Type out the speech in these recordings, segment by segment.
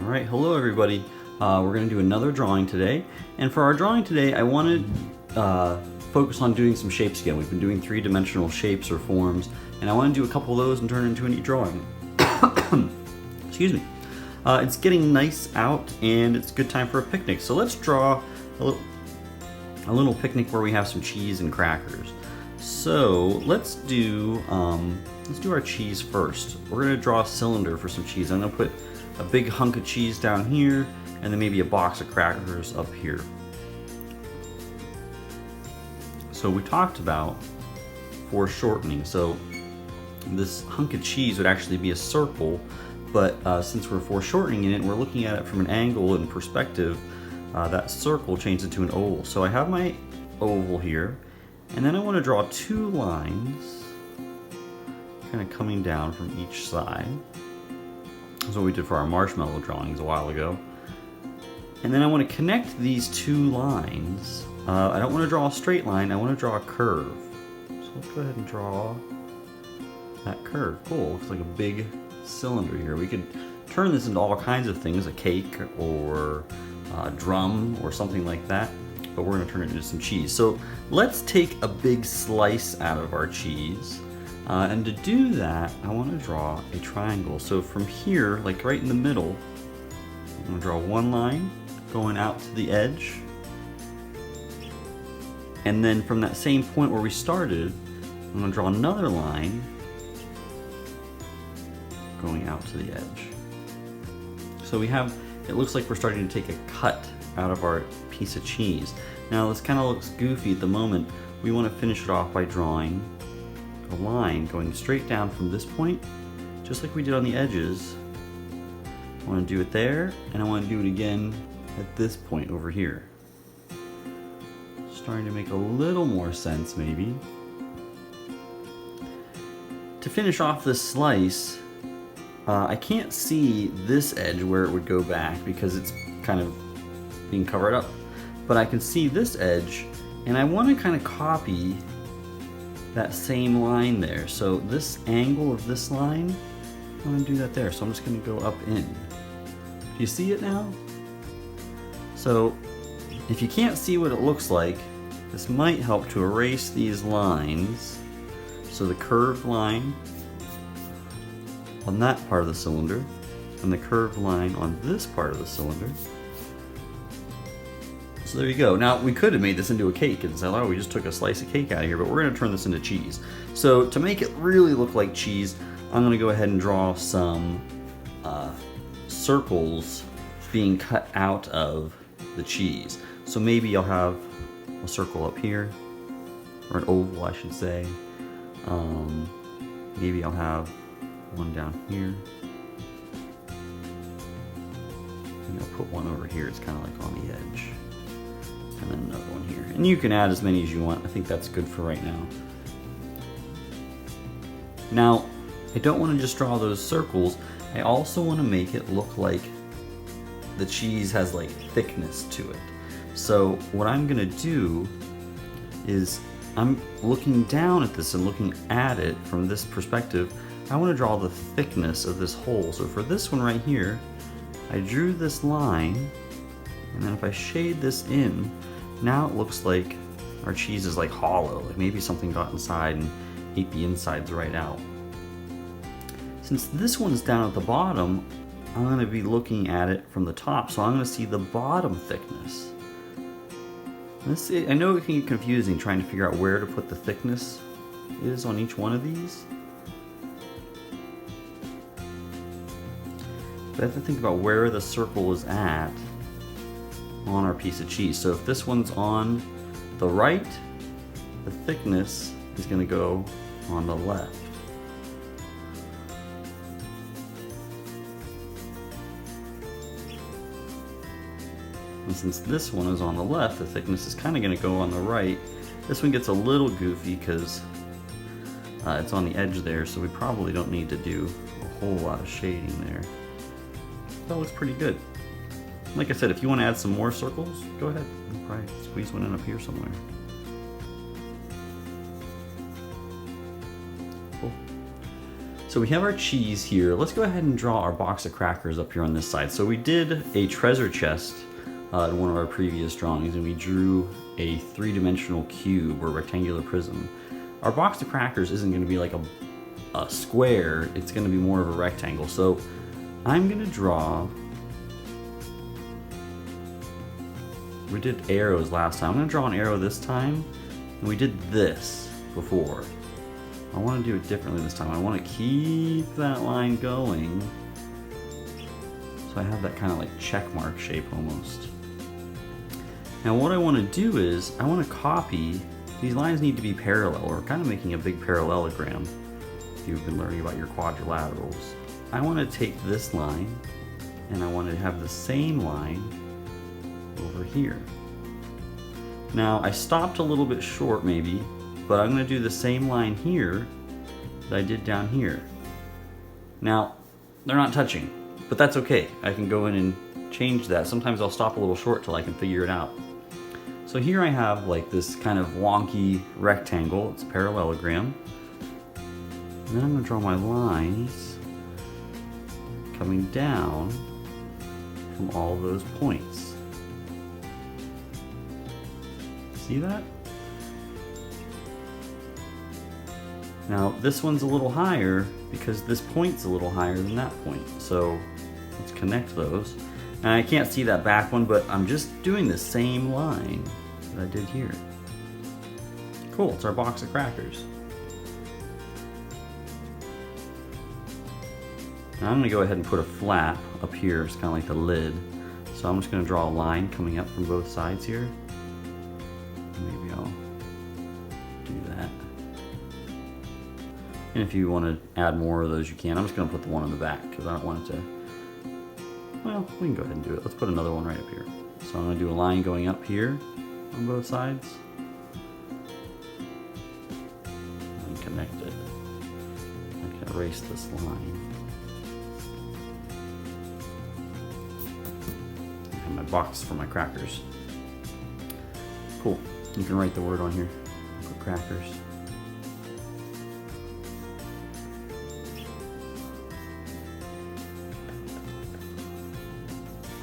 Alright, hello everybody. We're going to do another drawing today. And for our drawing today, I wanted to focus on doing some shapes again. We've been doing three-dimensional shapes or forms, and I want to do a couple of those and turn it into a neat drawing. Excuse me. It's getting nice out, and it's a good time for a picnic. So let's draw a little picnic where we have some cheese and crackers. So let's do our cheese first. We're going to draw a cylinder for some cheese. I'm going to put a big hunk of cheese down here, and then maybe a box of crackers up here. So we talked about foreshortening. So this hunk of cheese would actually be a circle, but since we're foreshortening it, we're looking at it from an angle and perspective, that circle changes into an oval. So I have my oval here, and then I want to draw two lines kind of coming down from each side. That's what we did for our marshmallow drawings a while ago. And then I want to connect these two lines. I don't want to draw a straight line, I want to draw a curve. So let's go ahead and draw that curve. Cool, looks like a big cylinder here. We could turn this into all kinds of things, a cake or a drum or something like that, but we're going to turn it into some cheese. So let's take a big slice out of our cheese. And to do that, I want to draw a triangle. So from here, like right in the middle, I'm going to draw one line going out to the edge. And then from that same point where we started, I'm going to draw another line going out to the edge. So we have, it looks like we're starting to take a cut out of our piece of cheese. Now this kind of looks goofy at the moment. We want to finish it off by drawing a line going straight down from this point, just like we did on the edges. I want to do it there, and I want to do it again at this point over here. Starting to make a little more sense maybe. To finish off this slice, I can't see this edge where it would go back because it's kind of being covered up, but I can see this edge, and I want to kind of copy that same line there. So this angle of this line, I'm going to do that there. So I'm just going to go up in. Do you see it now? So if you can't see what it looks like, this might help to erase these lines. So the curved line on that part of the cylinder and the curved line on this part of the cylinder. So there you go. Now we could have made this into a cake and said, oh, we just took a slice of cake out of here, but we're going to turn this into cheese. So to make it really look like cheese, I'm going to go ahead and draw some circles being cut out of the cheese. So maybe I'll have a circle up here, or an oval I should say. Maybe I'll have one down here. And I'll put one over here, it's kind of like on the edge. And then another one here. And you can add as many as you want. I think that's good for right now. Now, I don't want to just draw those circles. I also want to make it look like the cheese has like thickness to it. So what I'm going to do is I'm looking down at this and looking at it from this perspective. I want to draw the thickness of this hole. So for this one right here, I drew this line, and then if I shade this in, now it looks like our cheese is like hollow, like maybe something got inside and ate the insides right out. Since this one's down at the bottom, I'm going to be looking at it from the top, so I'm going to see the bottom thickness. I know it can get confusing trying to figure out where to put the thickness is on each one of these. But I have to think about where the circle is at on our piece of cheese. So if this one's on the right, the thickness is going to go on the left. And since this one is on the left, the thickness is kind of going to go on the right. This one gets a little goofy because it's on the edge there, so we probably don't need to do a whole lot of shading there. That looks pretty good. Like I said, if you want to add some more circles, go ahead. I'll probably squeeze one in up here somewhere. Cool. So we have our cheese here. Let's go ahead and draw our box of crackers up here on this side. So we did a treasure chest in one of our previous drawings, and we drew a three-dimensional cube or rectangular prism. Our box of crackers isn't going to be like a square, it's going to be more of a rectangle. So I'm going to draw, we did arrows last time, I'm going to draw an arrow this time, and we did this before. I want to do it differently this time. I want to keep that line going, so I have that kind of like check mark shape almost. Now what I want to do is, I want to copy, these lines need to be parallel, or kind of making a big parallelogram if you've been learning about your quadrilaterals. I want to take this line, and I want to have the same line over here. Now I stopped a little bit short maybe, but I'm going to do the same line here that I did down here. Now, they're not touching, but that's okay. I can go in and change that. Sometimes I'll stop a little short till I can figure it out. So here I have like this kind of wonky rectangle. It's a parallelogram. And then I'm going to draw my lines coming down from all those points. See that? Now this one's a little higher because this point's a little higher than that point. So let's connect those. And I can't see that back one, but I'm just doing the same line that I did here. Cool, it's our box of crackers. Now I'm going to go ahead and put a flap up here. It's kind of like the lid. So I'm just going to draw a line coming up from both sides here. Maybe I'll do that. And if you want to add more of those, you can. I'm just going to put the one on the back because I don't want it to... Well, we can go ahead and do it. Let's put another one right up here. So I'm going to do a line going up here on both sides. And connect it. I can erase this line. And my box for my crackers. Cool. You can write the word on here. Put crackers.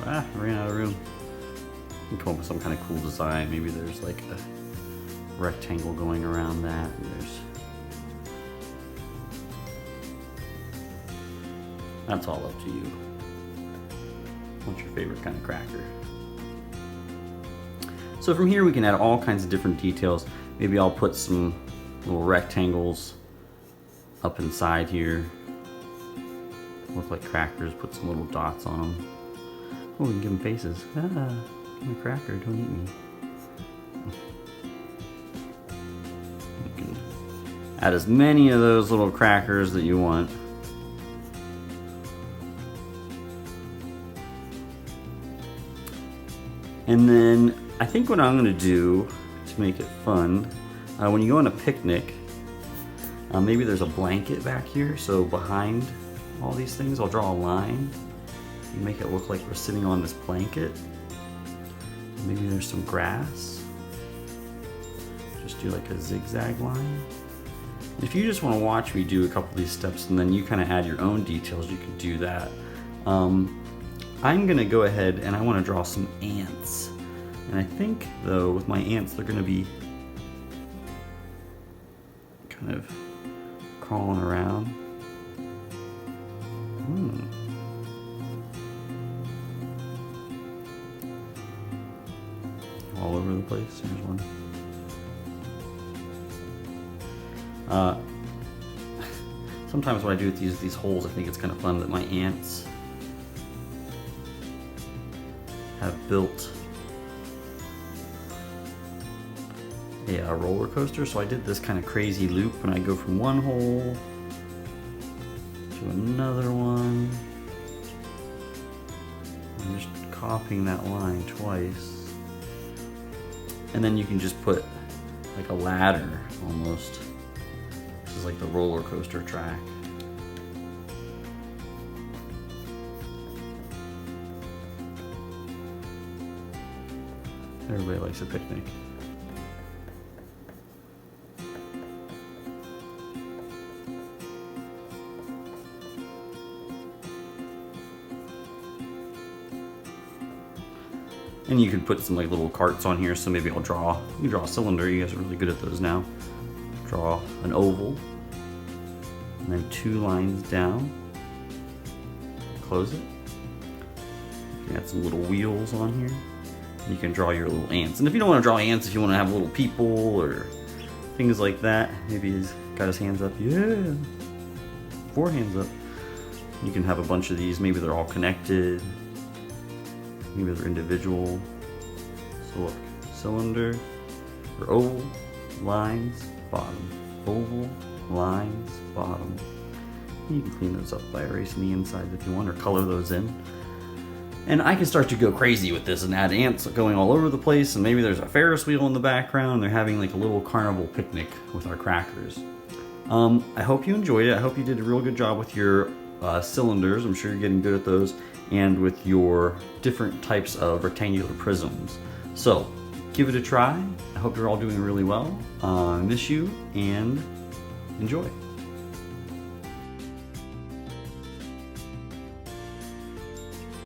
I ran out of room. You can come up with some kind of cool design. Maybe there's like a rectangle going around that. And that's all up to you. What's your favorite kind of cracker? So from here we can add all kinds of different details. Maybe I'll put some little rectangles up inside here. Look like crackers, put some little dots on them. Oh, we can give them faces. Ah, I'm a cracker, don't eat me. You can add as many of those little crackers that you want. And then I think what I'm going to do to make it fun, when you go on a picnic, maybe there's a blanket back here, so behind all these things I'll draw a line. You make it look like we're sitting on this blanket. Maybe there's some grass. Just do like a zigzag line. If you just want to watch me do a couple of these steps and then you kind of add your own details, you can do that. I'm gonna go ahead and I want to draw some ants. And I think though with my ants they're gonna be kind of crawling around. All over the place. Here's one. Sometimes when I do these holes, I think it's kind of fun that my ants have built a roller coaster. So I did this kind of crazy loop and I go from one hole to another one. I'm just copying that line twice. And then you can just put like a ladder almost. This is like the roller coaster track. Everybody likes a picnic. And you could put some like little carts on here, so maybe you can draw a cylinder. You guys are really good at those now. Draw an oval, and then 2 lines down. Close it. You can add some little wheels on here. You can draw your little ants. And if you don't want to draw ants, if you want to have little people or things like that, maybe he's got his hands up. Yeah, 4 hands up. You can have a bunch of these. Maybe they're all connected. Maybe they're individual. So look, cylinder or oval, lines, bottom. Oval, lines, bottom. You can clean those up by erasing the insides if you want, or color those in. And I can start to go crazy with this and add ants going all over the place, and maybe there's a Ferris wheel in the background. They're having like a little carnival picnic with our crackers. I hope you enjoyed it. I hope you did a real good job with your cylinders. I'm sure you're getting good at those, and with your different types of rectangular prisms. So give it a try. I hope you're all doing really well. Miss you, and enjoy.